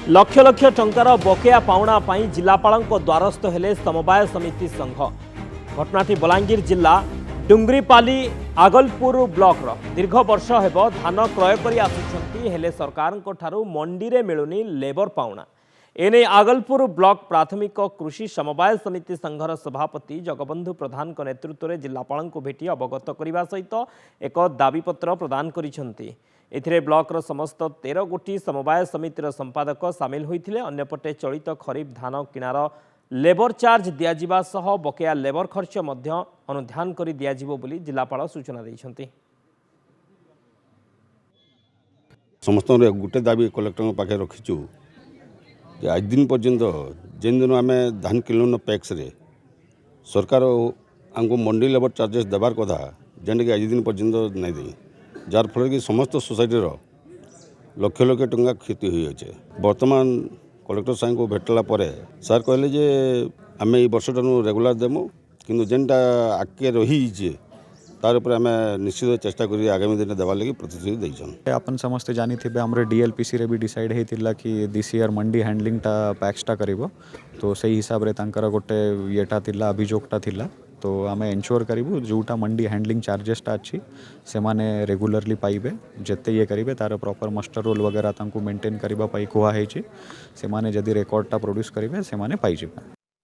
लक्ष लक्ष टंकार बकेया पाउना पाई जिलापालଙ୍କ द्वारस्थ हेले समवाय समिति संघ। घटनाटी बलांगीर जिला डुंगरीपाली आगलपुर ब्लॉक दीर्घ वर्ष हेब धान क्रय करी आसुछंती हेले सरकारଙ୍କ ठारू मंडी रे मिलुनी लेबर पाउना। एने आगलपुर ब्लॉक प्राथमिक कृषि समवाय समिति संघर सभापति जगबंधु प्रधान नेतृत्व में जिलापालଙ୍କୁ भेटी अवगत करने सहित एक दाबीपत्र प्रदान करिसेंती। एथिरे ब्लॉकर समस्त 13 गोटी समवाय समितिर संपादक सामिल होइथिले। अन्यपटे चलित खरीफ धान किनार लेबर चार्ज दियाजिबा सह बकेया लेबर खर्च मध्य अनुध्यान करी दियाजिबो बोली जिलापाल सूचना दैछंती। समस्त गोटे दाबी कलेक्टर पाखे रखीचु कि आज दिन पर्यंत जेन दिन आम धान किलो पैक्स रे सरकार आमको मंडी लेबर चार्जेस देवार कथा जेनटा कि आज दिन पर्यंत नहीं दे, जार फल कि समस्त सोसाइटीर लक्ष लक्ष टंका क्षति होइछे। वर्तमान कलेक्टर साहब को भेटला परे सर कहले जे आम ये वर्षटा रेगुलर देमु किंतु जेनटा आगे रही तार ऊपर आम निश्चित चेष्टा करी आगामी दिन देवार लगी प्रतिश्रुति देइछन। अपन समस्ते जानी थे हमरे डीएलपीसी रे भी डिसाइड होता कि दिस ईयर मंडी हैंडलिंग टा पैक्सटा करिवो, तो सही हिसाब रे तांकर गोटे येटा थिला अभियोगटा थिला। तो आम एनश्योर करूँ जोटा मंडी हैंडलिंग चार्जेसटा अच्छी से माने रेगुलरली पाइबे, जिते ये करेंगे तार प्रॉपर मास्टर रोल वगैरह तांको मेंटेन करबा पाई कुहा हेछि। से माने जदि रिकॉर्डटा प्रोड्यूस करेंगे से माने पाई जिबे।